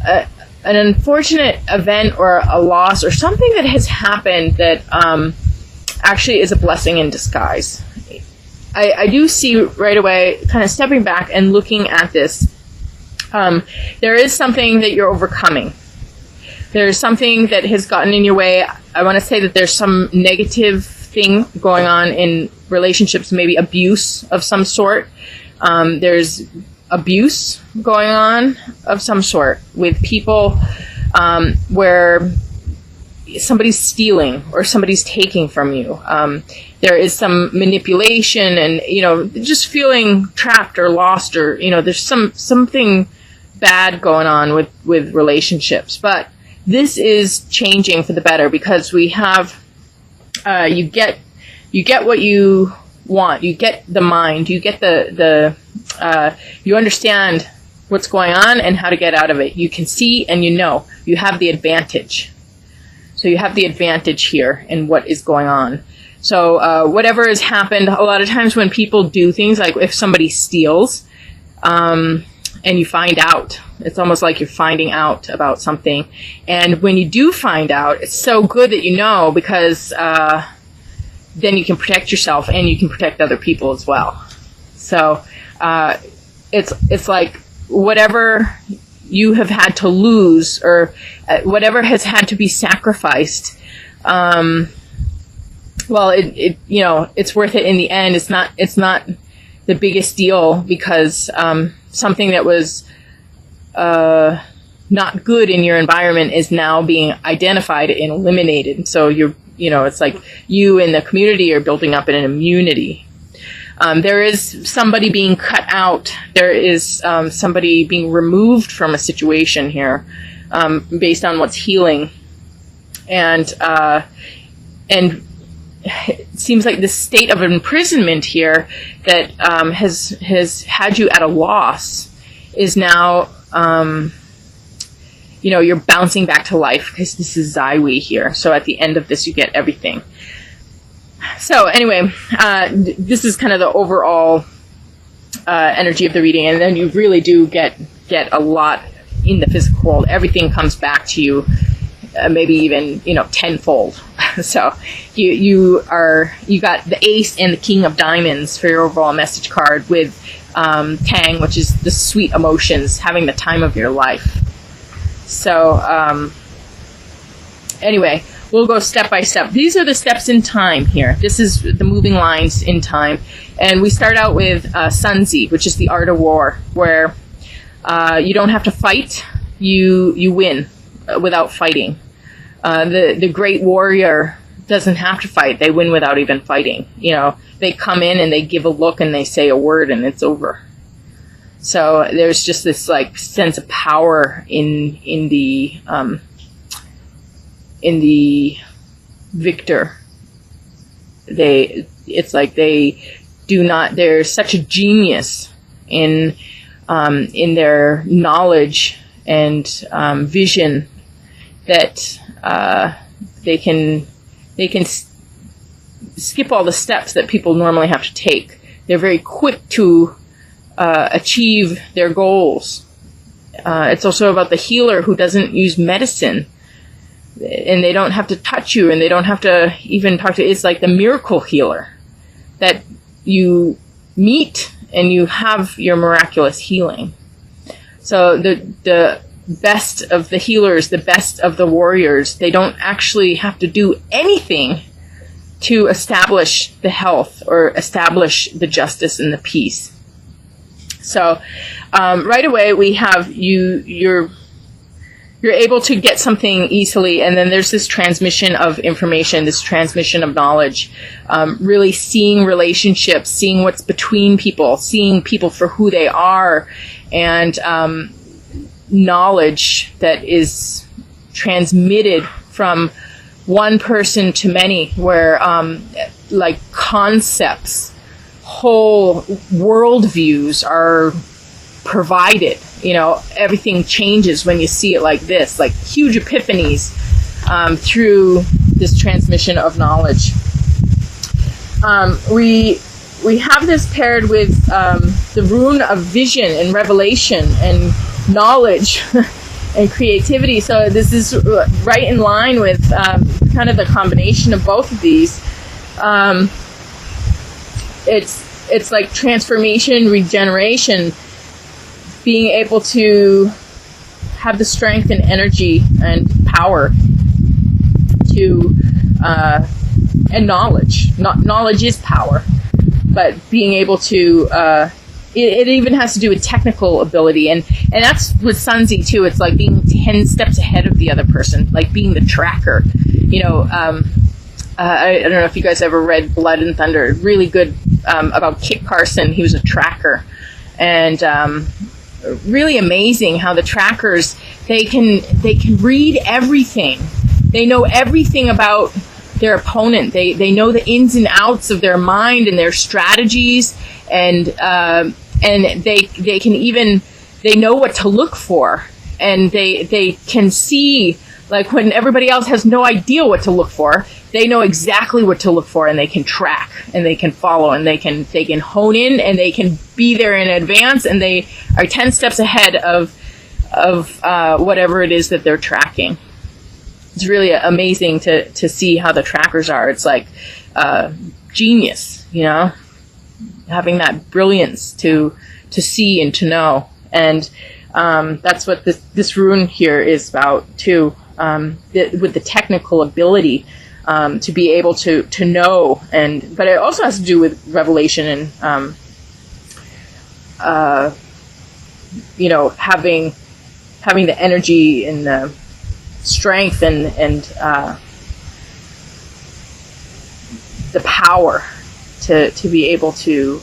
an unfortunate event or a loss or something that has happened that actually is a blessing in disguise. I do see right away, kind of stepping back and looking at this, there is something that you're overcoming. There's something that has gotten in your way. I want to say that there's some negative thing going on in relationships, maybe abuse of some sort. There's abuse going on of some sort with people where somebody's stealing or somebody's taking from you. There is some manipulation and, just feeling trapped or lost or, there's something bad going on with relationships. But this is changing for the better because we have, you get what you want. You get the mind. You get you understand what's going on and how to get out of it. You can see and you have the advantage. So you have the advantage here in what is going on. So whatever has happened, a lot of times when people do things, like if somebody steals, and you find out, it's almost like you're finding out about something. And when you do find out, it's so good that you know, because then you can protect yourself and you can protect other people as well. So it's like whatever you have had to lose or whatever has had to be sacrificed, it's worth it in the end. It's not the biggest deal because something that was not good in your environment is now being identified and eliminated. So it's like you and the community are building up an immunity. There is somebody being cut out. There is somebody being removed from a situation here, based on what's healing, and it seems like the state of imprisonment here that has had you at a loss is now, you're bouncing back to life because this is Zaiwi here. So at the end of this, you get everything. So anyway, this is kind of the overall energy of the reading, and then you really do get a lot in the physical world. Everything comes back to you, maybe even tenfold. So you got the Ace and the King of Diamonds for your overall message card, with Tang, which is the sweet emotions, having the time of your life. So anyway. We'll go step by step. These are the steps in time here. This is the moving lines in time. And we start out with Sunzi, which is the art of war, where you don't have to fight. You win without fighting. The great warrior doesn't have to fight. They win without even fighting. They come in and they give a look and they say a word and it's over. So there's just this sense of power in the victor. They're such a genius in their knowledge and vision that they can skip all the steps that people normally have to take. They're very quick to achieve their goals. It's also about the healer who doesn't use medicine. And they don't have to touch you, and they don't have to even talk to you. It's like the miracle healer that you meet and you have your miraculous healing. So the best of the healers, the best of the warriors, they don't actually have to do anything to establish the health or establish the justice and the peace. So right away we have you're able to get something easily, and then there's this transmission of information, this transmission of knowledge, really seeing relationships, seeing what's between people, seeing people for who they are, and knowledge that is transmitted from one person to many, where concepts, whole worldviews are provided. Everything changes when you see it like this, like huge epiphanies through this transmission of knowledge. We have this paired with the rune of vision and revelation and knowledge and creativity. So this is right in line with kind of the combination of both of these. It's like transformation, regeneration, being able to have the strength and energy and power to and knowledge. Knowledge is power, but being able to it even has to do with technical ability, and that's with Sunzi too. It's like being 10 steps ahead of the other person, like being the tracker. You know, I don't know if you guys ever read Blood and Thunder. Really good about Kit Carson. He was a tracker, and really amazing how the trackers they can read everything. They know everything about their opponent. They know the ins and outs of their mind and their strategies, and they can even they know what to look for, and they can see, like, when everybody else has no idea what to look for, they know exactly what to look for, and they can track and they can follow and they can hone in and they can be there in advance, and they are 10 steps ahead of whatever it is that they're tracking. It's really amazing to see how the trackers are. It's like genius, you know, having that brilliance to see and to know. And that's what this rune here is about too, with the technical ability to be able to know. But it also has to do with revelation and you know, having the energy and the strength and the power to be able to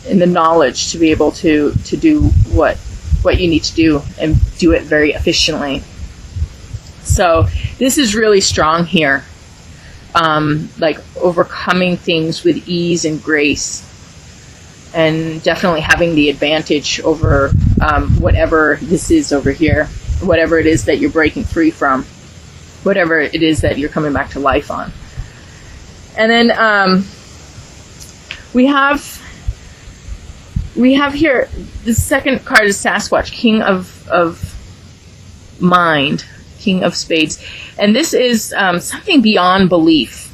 and the knowledge to be able to do what you need to do and do it very efficiently. So this is really strong here, like overcoming things with ease and grace, and definitely having the advantage over whatever this is over here, whatever it is that you're breaking free from, whatever it is that you're coming back to life on. And then we have here, the second card is Sasquatch, King of Mind, King of Spades. And this is something beyond belief.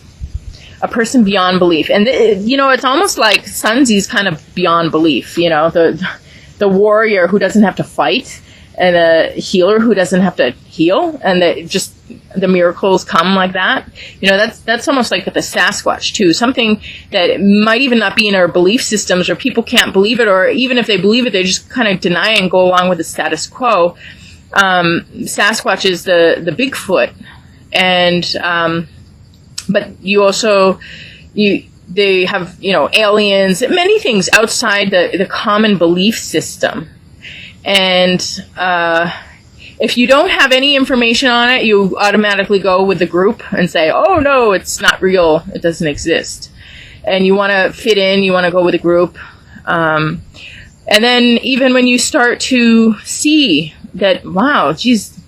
A person beyond belief. And, you know, it's almost like Sunzi's kind of beyond belief. You know, the warrior who doesn't have to fight, and a healer who doesn't have to heal, and the miracles come like that. You know, that's almost like the Sasquatch too. Something that might even not be in our belief systems, or people can't believe it, or even if they believe it, they just kind of deny it and go along with the status quo. Sasquatch is the Bigfoot, and but you also they have, you know, aliens, many things outside the common belief system. And if you don't have any information on it, you automatically go with the group and say, oh no, it's not real, it doesn't exist. And you want to fit in, you want to go with the group. And then even when you start to see that, wow, geez,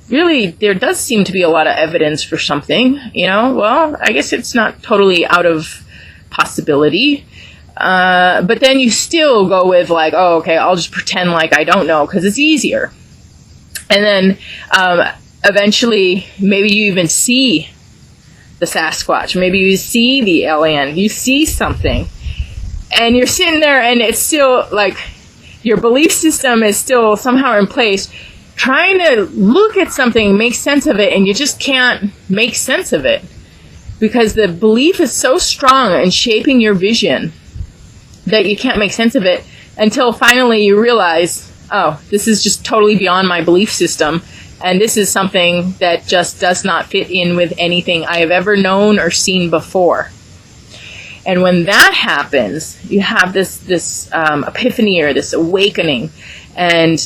there does seem to be a lot of evidence for something, you know, well, I guess it's not totally out of possibility. But then you still go with like, oh, okay, I'll just pretend like I don't know because it's easier. And then eventually maybe you even see the Sasquatch. Maybe you see the alien. You see something. And you're sitting there and it's still like your belief system is still somehow in place, trying to look at something, make sense of it, and you just can't make sense of it because the belief is so strong in shaping your vision that you can't make sense of it until finally you realize, oh, this is just totally beyond my belief system, and this is something that just does not fit in with anything I have ever known or seen before. And when that happens, you have this epiphany or this awakening, and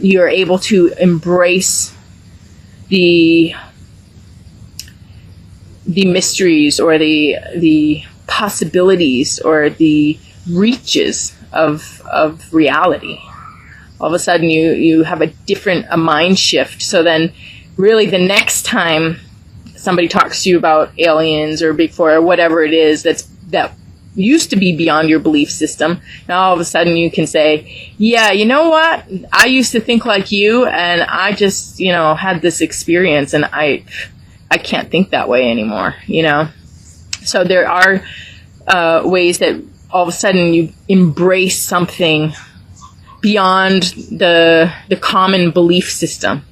you're able to embrace the mysteries or the possibilities or the reaches of reality. All of a sudden you have a mind shift. So then really the next time somebody talks to you about aliens or Bigfoot or whatever it is that used to be beyond your belief system. Now all of a sudden you can say, yeah, you know what? I used to think like you, and I just, had this experience, and I can't think that way anymore, So there are ways that all of a sudden you embrace something beyond the common belief system.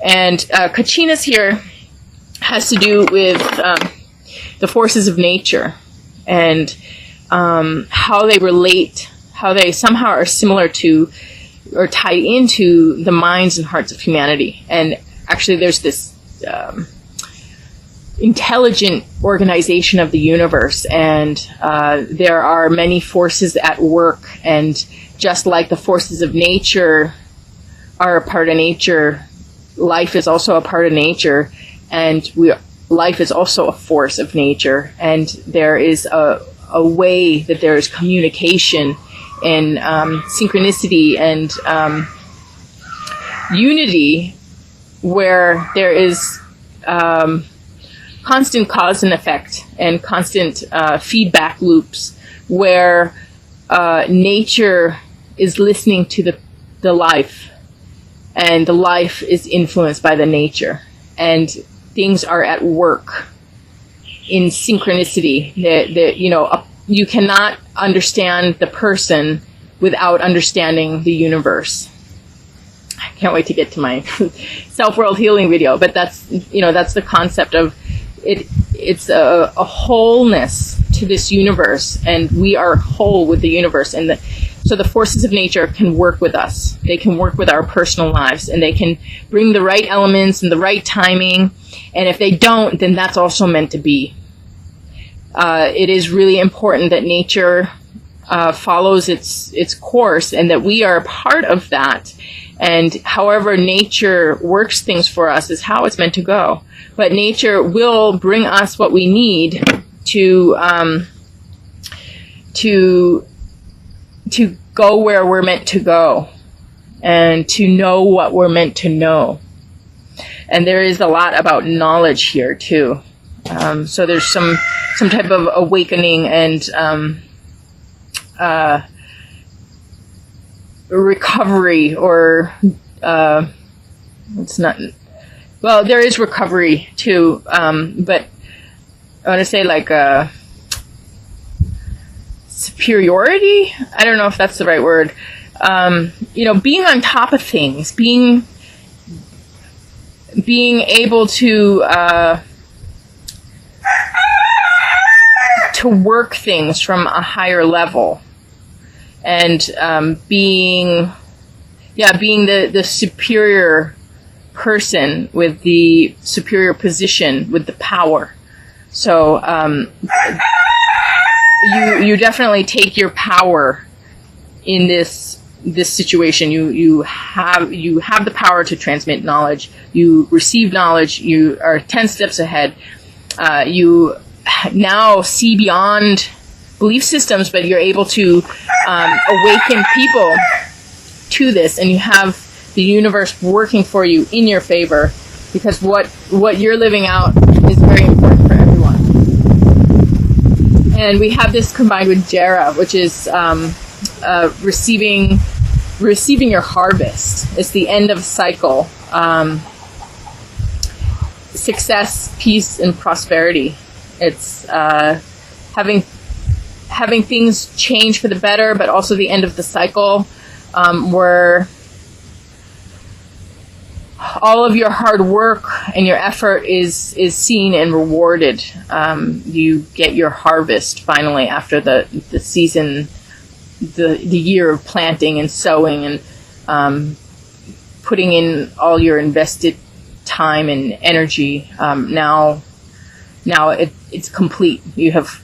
And Kachinas here has to do with the forces of nature and how they relate, how they somehow are similar to or tied into the minds and hearts of humanity. And actually there's this intelligent organization of the universe, and there are many forces at work, and just like the forces of nature are a part of nature, life is also a part of nature, and life is also a force of nature, and there is a way that there is communication and synchronicity and unity, where there is constant cause and effect and constant feedback loops, where nature is listening to the life, and the life is influenced by the nature, and things are at work in synchronicity. You cannot understand the person without understanding the universe. I can't wait to get to my self-world healing video, but that's the concept of it. It's a wholeness to this universe, and we are whole with the universe, and so the forces of nature can work with us. They can work with our personal lives, and they can bring the right elements and the right timing, and if they don't, then that's also meant to be. It is really important that nature follows its course, and that we are a part of that. And however nature works things for us is how it's meant to go. But nature will bring us what we need to go where we're meant to go, and to know what we're meant to know. And there is a lot about knowledge here too. So there's some type of awakening and recovery, or it's not. Well, there is recovery too, but I want to say like superiority. I don't know if that's the right word. Being on top of things, being able to work things from a higher level, and being the superior person with the superior position, with the power. So you definitely take your power in this situation. You have the power to transmit knowledge. You receive knowledge. You are 10 steps ahead. You now see beyond belief systems, but you're able to awaken people to this, and you have the universe working for you in your favor, because what you're living out is very important for everyone. And we have this combined with Jera, which is receiving your harvest. It's the end of a cycle. Success, peace, and prosperity. It's having things change for the better, but also the end of the cycle, where all of your hard work and your effort is seen and rewarded. You get your harvest finally after the season, the year of planting and sowing and putting in all your invested time and energy. Now it's complete. You have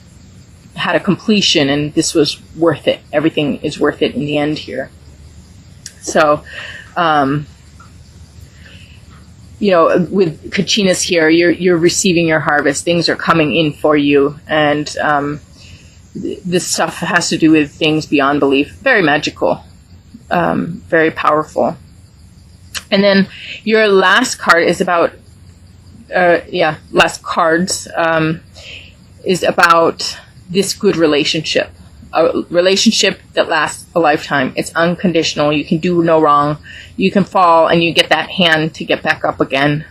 had a completion, and this was worth it. Everything is worth it in the end here. So, with Kachinas here, you're receiving your harvest. Things are coming in for you, and this stuff has to do with things beyond belief. Very magical, very powerful. And then your last card is about, last cards is about this good relationship, a relationship that lasts a lifetime. It's unconditional. You can do no wrong. You can fall and you get that hand to get back up again.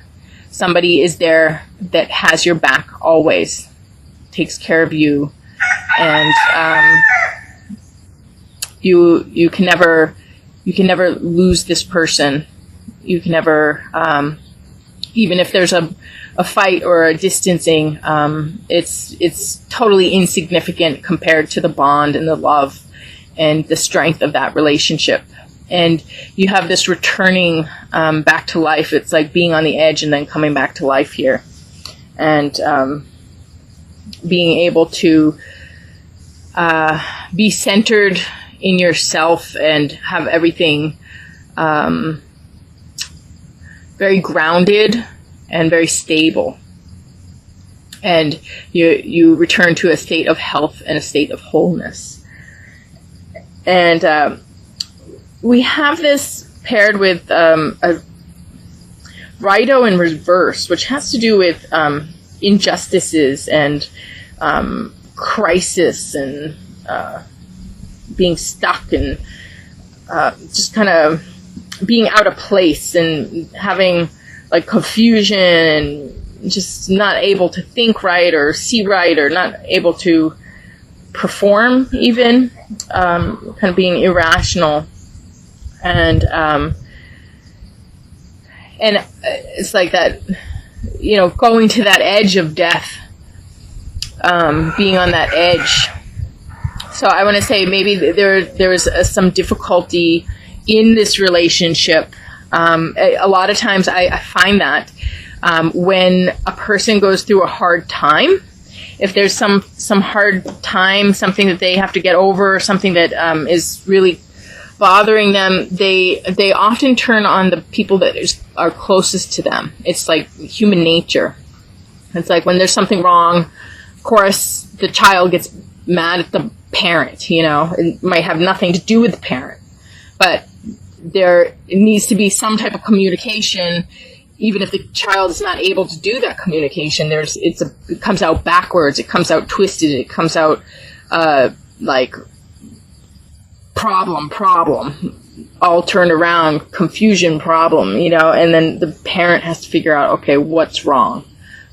Somebody is there that has your back always, takes care of you, and you can never lose this person. You can never, even if there's a fight or a distancing, it's totally insignificant compared to the bond and the love and the strength of that relationship. And you have this returning back to life. It's like being on the edge and then coming back to life here. And being able to be centered in yourself and have everything very grounded and very stable. And you return to a state of health and a state of wholeness. And we have this paired with a Righto in reverse, which has to do with injustices and crisis and being stuck and just kind of being out of place and having like confusion and just not able to think right or see right or not able to perform even, kind of being irrational. And it's like that, going to that edge of death, being on that edge. So I want to say maybe there was some difficulty in this relationship. A lot of times I find that when a person goes through a hard time, if there's some hard time, something that they have to get over, something that is really bothering them, they often turn on the people that are closest to them. It's like human nature. It's like when there's something wrong, of course, the child gets mad at the parent, It might have nothing to do with the parent. But there needs to be some type of communication, even if the child is not able to do that communication. It comes out backwards, it comes out twisted, it comes out like problem, all turned around, confusion, problem, and then the parent has to figure out, okay, what's wrong?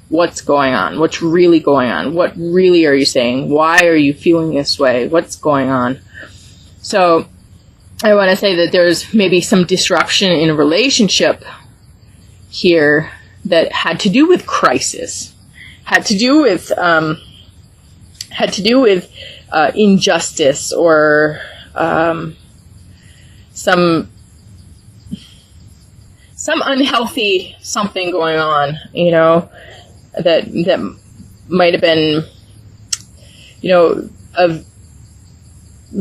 What's going on? What's really going on? What really are you saying? Why are you feeling this way? What's going on? So I want to say that there's maybe some disruption in a relationship here that had to do with crisis, had to do with injustice or some unhealthy something going on, that might have been,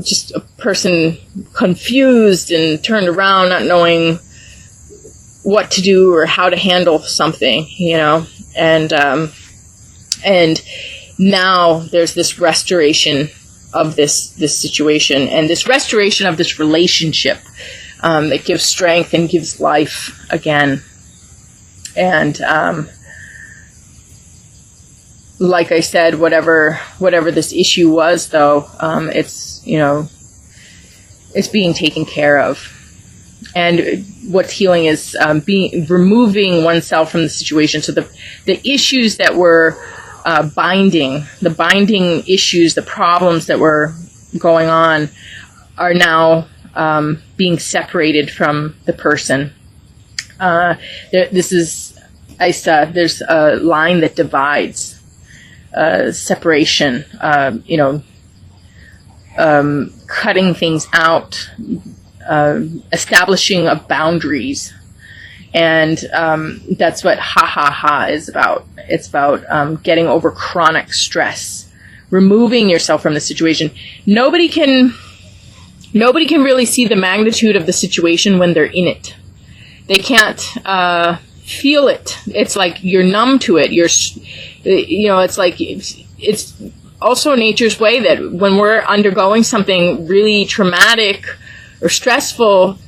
just a person confused and turned around, not knowing what to do or how to handle something, and now there's this restoration of this situation and this restoration of this relationship that gives strength and gives life again. And like I said, whatever this issue was, though, it's being taken care of. And what's healing is removing oneself from the situation. So the issues that were binding issues, the problems that were going on, are now being separated from the person. There's a line that divides. Separation, cutting things out, establishing of boundaries. And that's what ha is about. It's about getting over chronic stress, removing yourself from the situation. Nobody can really see the magnitude of the situation when they're in it. They can't feel it. It's like you're numb to it. It's like it's also nature's way that when we're undergoing something really traumatic or stressful,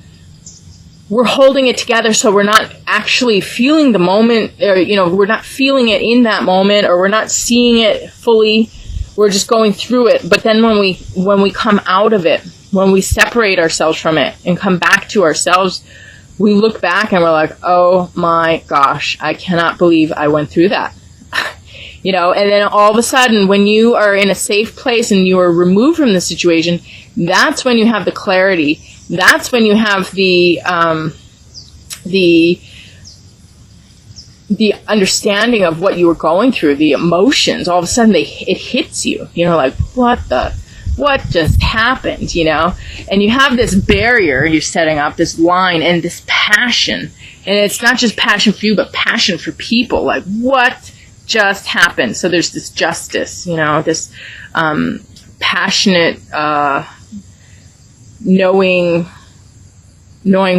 we're holding it together, so we're not actually feeling the moment, or we're not feeling it in that moment, or we're not seeing it fully. we're just going through it. But then when we come out of it, when we separate ourselves from it and come back to ourselves, we look back and we're like, oh my gosh, I cannot believe I went through that. And then all of a sudden, when you are in a safe place and you are removed from the situation, that's when you have the clarity. That's when you have the understanding of what you were going through, the emotions. All of a sudden, it hits you. Like, what just happened? And you have this barrier you're setting up, this line, and this passion. And it's not just passion for you, but passion for people. Like, what just happened? So there's this justice, this passionate knowing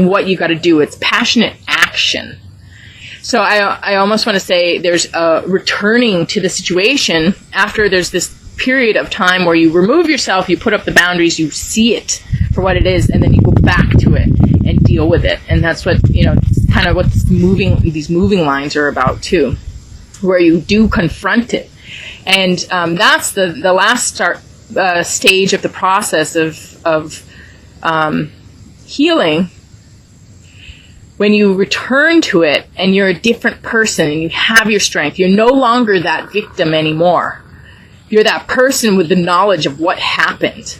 what you got to do. It's passionate action. So I almost want to say there's a returning to the situation after there's this period of time where you remove yourself, you put up the boundaries, you see it for what it is, and then you go back to it and deal with it. And that's what, it's kind of what these moving lines are about too, where you do confront it. And that's the last stage of the process of healing. When you return to it and you're a different person and you have your strength, you're no longer that victim anymore. You're that person with the knowledge of what happened.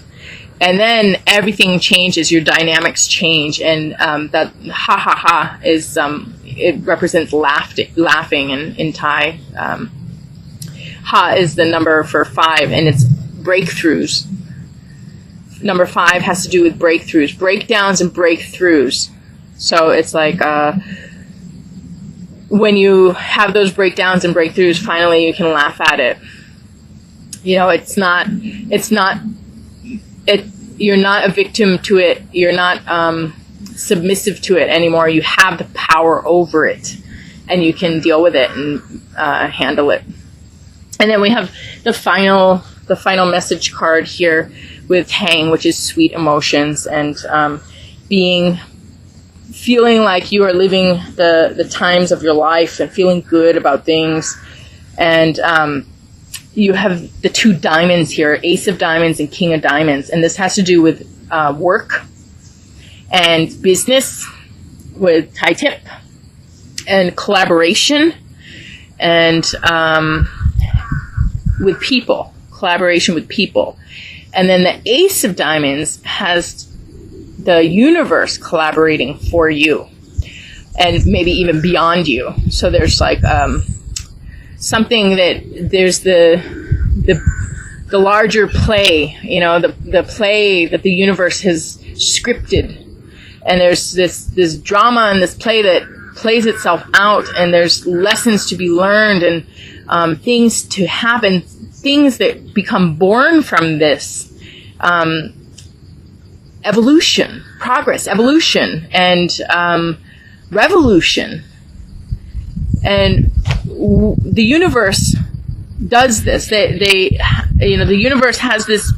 And then everything changes, your dynamics change. And that ha ha ha is, it represents laughing in Thai. Ha is the number for 5, and it's breakthroughs. Number 5 has to do with breakthroughs, breakdowns and breakthroughs. So it's like when you have those breakdowns and breakthroughs, finally you can laugh at it. You're not a victim to it. You're not submissive to it anymore. You have the power over it, and you can deal with it and handle it. And then we have the final message card here with Hang, which is sweet emotions, and feeling like you are living the times of your life and feeling good about things. And you have the 2 diamonds here, Ace of Diamonds and King of Diamonds. And this has to do with work and business with Thai tip, and collaboration, and with people, collaboration with people. And then the Ace of Diamonds has the universe collaborating for you, and maybe even beyond you. So there's like something that there's the larger play, the play that the universe has scripted, and there's this drama and this play that plays itself out, and there's lessons to be learned, and things to happen, things that become born from this evolution, progress, evolution, and revolution. And the universe does this. The universe has these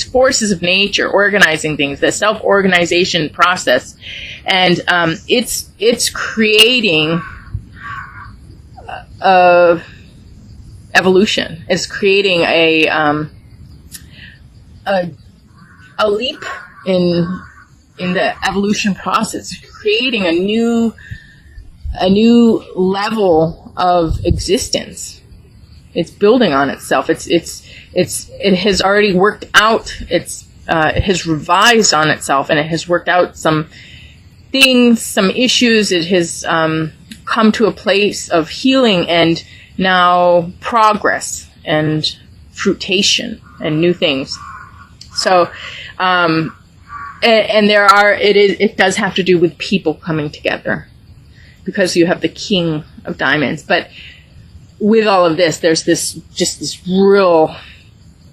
forces of nature organizing things, the self-organization process, and it's creating evolution. It's creating a leap in the evolution process, creating a new level of existence. It's building on itself. It has already worked out. It has revised on itself, and it has worked out some things, some issues. It has come to a place of healing and now progress and fruitation and new things. So, and it does have to do with people coming together, because you have the King of Diamonds. But with all of this, there's this real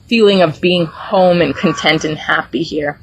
feeling of being home and content and happy here.